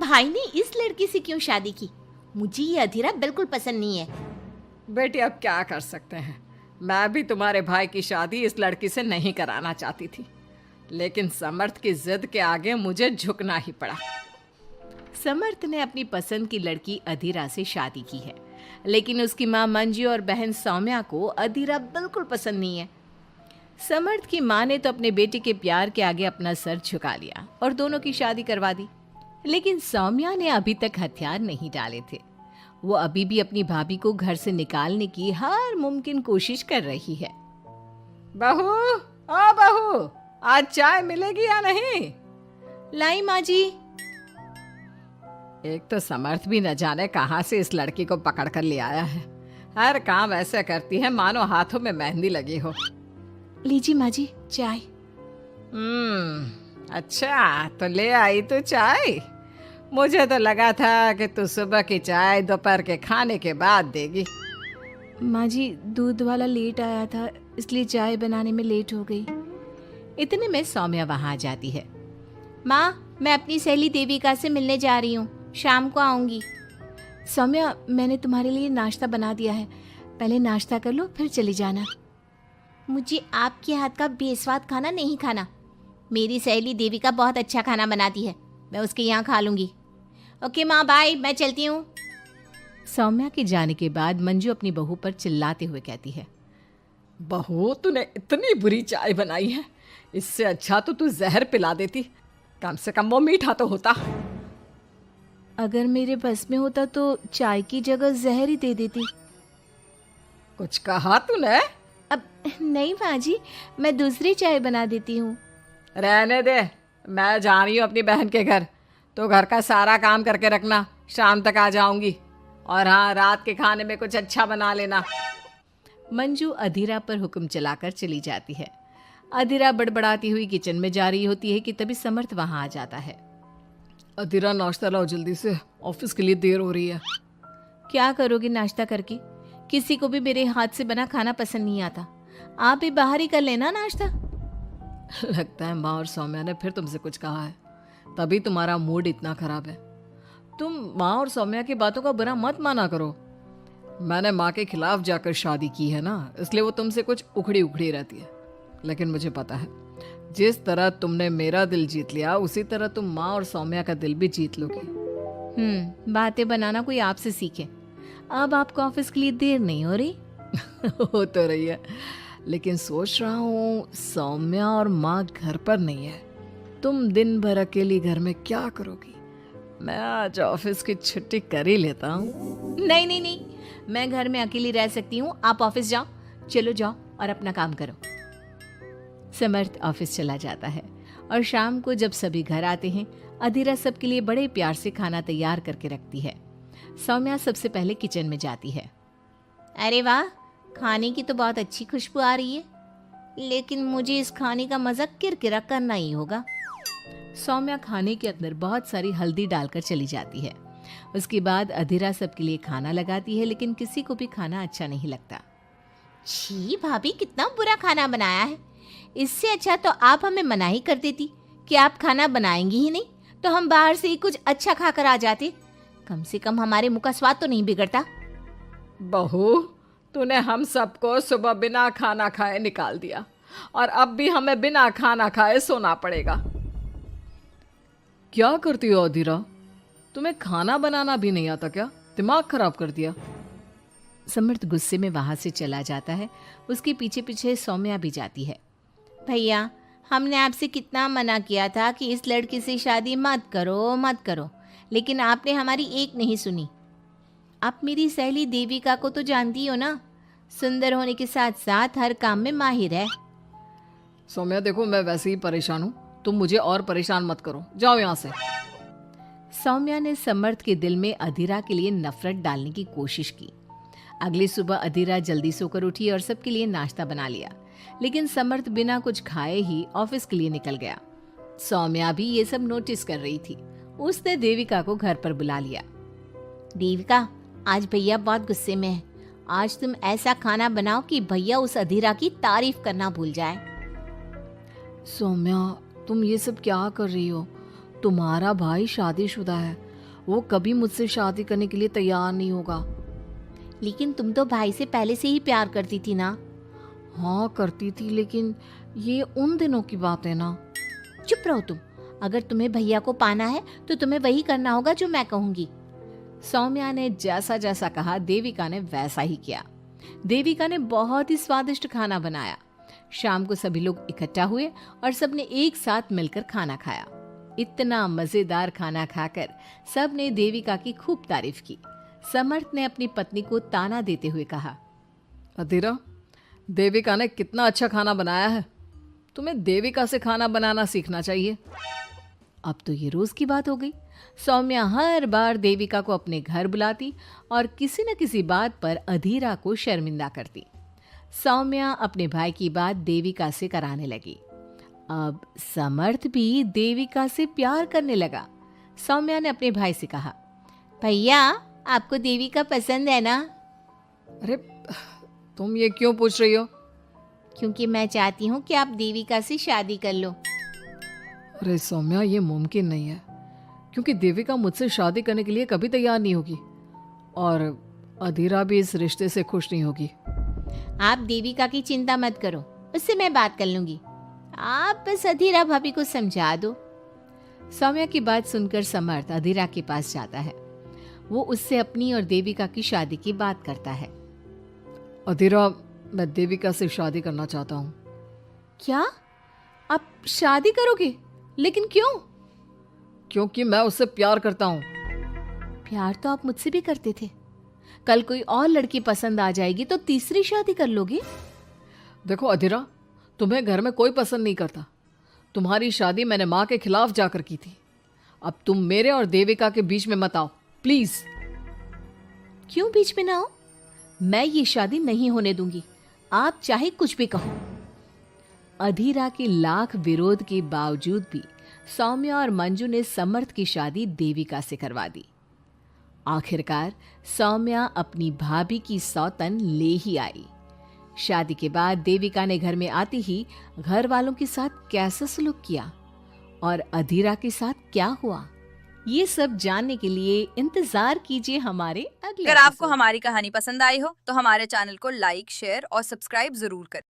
भाई ने इस लड़की से क्यों शादी की? मुझे ये अधीरा बिल्कुल पसंद नहीं है। बेटी अब क्या कर सकते हैं, मैं भी तुम्हारे भाई की शादी इस लड़की से नहीं कराना चाहती थी, लेकिन समर्थ की जिद के आगे मुझे झुकना ही पड़ा। समर्थ ने अपनी पसंद की लड़की अधीरा से शादी की है, लेकिन उसकी माँ मंजू और बहन सौम्या को अधीरा बिल्कुल पसंद नहीं है। समर्थ की माँ ने तो अपने बेटे के प्यार के आगे अपना सर झुका लिया और दोनों की शादी करवा दी, लेकिन सौम्या ने अभी तक हथियार नहीं डाले थे। वो अभी भी अपनी भाभी को घर से निकालने की हर मुमकिन कोशिश कर रही है। बहू, ओ बहू, आज चाय मिलेगी या नहीं? लाई माँ जी। एक तो समर्थ भी न जाने कहां से इस लड़की को पकड़ कर ले आया है। हर काम ऐसे करती है मानो हाथों में मेहंदी लगी हो। लीजिए माँ जी चाय। अच्छा तो ले आई तू चाय। मुझे तो लगा था कि तू सुबह की चाय दोपहर के खाने के बाद देगी। माँ जी दूध वाला लेट आया था, इसलिए चाय बनाने में लेट हो गई। इतने में सौम्या वहां आ जाती है। माँ, मैं अपनी सहेली देविका से मिलने जा रही हूँ, शाम को आऊंगी। सौम्या, मैंने तुम्हारे लिए नाश्ता बना दिया है, पहले नाश्ता कर लो फिर चली जाना। मुझे आपके हाथ का बेस्वाद खाना नहीं खाना। मेरी सहेली देविका बहुत अच्छा खाना बनाती है, मैं उसके यहाँ खा लूंगी। ओके माँ, बाय, मैं चलती हूँ। सौम्या के जाने के बाद मंजू अपनी बहू पर चिल्लाते हुए कहती है, बहू तूने इतनी बुरी चाय बनाई है, इससे अच्छा तो तू जहर पिला देती, कम से कम वो मीठा तो होता। अगर मेरे बस में होता तो चाय की जगह जहर ही दे देती। कुछ कहा तूने? अब नहीं माँ जी, मैं दूसरी चाय बना देती हूँ। रहने दे, मैं जा रही हूँ अपनी बहन के घर, तो घर का सारा काम करके रखना, शाम तक आ जाऊंगी। और हाँ, रात के खाने में कुछ अच्छा बना लेना। मंजू अधीरा पर हुक्म चलाकर चली जाती है। अधीरा बड़बड़ाती हुई किचन में जा रही होती है कि तभी समर्थ वहां आ जाता है। अधीरा नाश्ता लाओ जल्दी से, ऑफिस के लिए देर हो रही है। क्या करोगे नाश्ता करके? किसी को भी मेरे हाथ से बना खाना पसंद नहीं आता, आप भी बाहर ही कर लेना नाश्ता। लगता है माँ और सौम्या ने फिर तुमसे कुछ कहा है, तभी तुम्हारा मूड इतना खराब है। तुम माँ और सौम्या की बातों का बुरा मत माना करो। मैंने माँ के खिलाफ जाकर शादी की है ना, इसलिए वो तुमसे कुछ उखड़ी उखड़ी रहती है। लेकिन मुझे पता है, जिस तरह तुमने मेरा दिल जीत लिया, उसी तरह तुम माँ और सौम्या का दिल भी जीत लोगी। बातें बनाना कोई आपसे सीखे। अब आपको ऑफिस के लिए देर नहीं हो रही? हो तो रही है, लेकिन सोच रहा हूँ सौम्या और माँ घर पर नहीं है, तुम दिन भर अकेली घर में क्या करोगी? मैं आज ऑफिस की छुट्टी कर ही लेता हूँ। नहीं नहीं नहीं, मैं घर में अकेली रह सकती हूँ, आप ऑफिस जाओ। चलो जाओ और अपना काम करो। समर्थ ऑफिस चला जाता है और शाम को जब सभी घर आते हैं, अधीरा सबके लिए बड़े प्यार से खाना तैयार करके रखती है। सौम्या सबसे पहले किचन में जाती है। अरे वाह, खाने की तो बहुत अच्छी खुशबू आ रही है, लेकिन मुझे इस खाने का मजा किरकिरा करना ही होगा। सौम्या खाने के अंदर बहुत सारी हल्दी डालकर चली जाती है। उसके बाद अधीरा सबके लिए खाना लगाती है, लेकिन किसी को भी खाना अच्छा नहीं लगता। छी भाभी, कितना बुरा खाना बनाया है। इससे अच्छा तो आप हमें मना ही कर देती कि आप खाना बनाएंगी ही नहीं, तो हम बाहर से ही कुछ अच्छा खाकर आ जाते। कम से कम हमारे मुंह का स्वाद तो नहीं बिगड़ता। बहू, तूने हम सबको सुबह बिना खाना खाए निकाल दिया, और अब भी हमें बिना खाना खाए सोना पड़ेगा। क्या करती हो अधीरा? तुम्हें खाना बनाना भी नहीं आता क्या? दिमाग खराब कर दिया। समर्थ गुस्से में वहां से चला जाता है। उसके पीछे पीछे सौम्या भी जाती है। भैया, हमने आपसे कितना मना किया था कि इस लड़की से शादी मत करो मत करो, लेकिन आपने हमारी एक नहीं सुनी। आप मेरी सहेली देविका को तो जानती हो ना, सुंदर होने के साथ साथ हर काम में माहिर है। सौम्या देखो, मैं वैसे ही परेशान हूँ, तुम मुझे और परेशान मत करो, जाओ यहाँ से। सौम्या ने समर्थ के दिल में अधीरा के लिए नफरत डालने की कोशिश की। अगली सुबह अधीरा जल्दी सोकर उठी और सबके लिए नाश्ता बना लिया, लेकिन समर्थ बिना कुछ खाए ही ऑफिस के लिए निकल गया। सौम्या भी ये सब नोटिस कर रही थी। उसने देविका को घर पर बुला लिया। देविका, आज भैया बहुत गुस्से में है। आज तुम ऐसा खाना बनाओ कि भैया उस अधीरा की तारीफ करना भूल जाए। सौम्या, तुम ये सब क्या कर रही हो? तुम्हारा भाई शादीशुदा है वो कभी मुझसे शादी करने के लिए तैयार नहीं होगा। लेकिन तुम तो भाई से पहले से ही प्यार करती थी ना। हाँ करती थी, लेकिन ये उन दिनों की बात है ना। चुप रहो तुम। अगर तुम्हें भैया को पाना है तो तुम्हें वही करना होगा जो मैं कहूंगी। सौम्या ने जैसा जैसा कहा देविका ने वैसा ही किया। देविका ने बहुत ही स्वादिष्ट खाना बनाया। शाम को सभी लोग इकट्ठा हुए और सबने एक साथ मिलकर खाना खाया। इतना मजेदार खाना खाकर सबने देविका की खूब तारीफ की। समर्थ ने अपनी पत्नी को ताना देते हुए कहा, अधीरा, देविका ने कितना अच्छा खाना बनाया है। तुम्हें देविका से खाना बनाना सीखना चाहिए। अब तो ये रोज की बात हो गई। सौम्या हर बार देविका को अपने घर बुलाती और किसी न किसी बात पर अधीरा को शर्मिंदा करती। सौम्या अपने भाई की बात देविका से कराने लगी। अब समर्थ भी देविका से प्यार करने लगा। सौम्या ने अपने भाई से कहा, भैया आपको देविका पसंद है ना? अरे तुम ये क्यों पूछ रही हो? क्योंकि मैं चाहती हूँ कि आप देविका से शादी कर लो। अरे सौम्या, ये मुमकिन नहीं है, क्योंकि देविका मुझसे शादी करने के लिए कभी तैयार नहीं होगी और अधीरा भी इस रिश्ते से खुश नहीं होगी। आप देविका की चिंता मत करो, उससे मैं बात कर लूंगी। आप बस अधीरा भाभी को समझा दो। सौम्या की बात सुनकर समर्थ अधीरा के पास जाता है। वो उससे अपनी और देविका की शादी की बात करता है। अधीरा, मैं देविका से शादी करना चाहता हूँ। क्या? आप शादी करोगे? लेकिन क्यों? क्योंकि मैं उससे प्यार करता हूँ। प्यार तो आप मुझसे भी करते थे। कल कोई और लड़की पसंद आ जाएगी तो तीसरी शादी कर लोगे? देखो अधीरा, तुम्हें घर में कोई पसंद नहीं करता। तुम्हारी शादी मैंने माँ के खिलाफ जाकर की थी। अब तुम मेरे और देविका के बीच में मत आओ, प्लीज। क्यों बीच में ना हो? मैं ये शादी नहीं होने दूंगी, आप चाहे कुछ भी कहो। अधीरा के लाख विरोध के बावजूद भी सौम्या और मंजू ने समर्थ की शादी देविका से करवा दी। आखिरकार सौम्या अपनी भाभी की सौतन ले ही आई। शादी के बाद देविका ने घर में आते ही घर वालों के साथ कैसा सलूक किया और अधीरा के साथ क्या हुआ, ये सब जानने के लिए इंतजार कीजिए हमारे अगले अगर आपको एपिसोड। हमारी कहानी पसंद आई हो तो हमारे चैनल को लाइक, शेयर और सब्सक्राइब जरूर करें।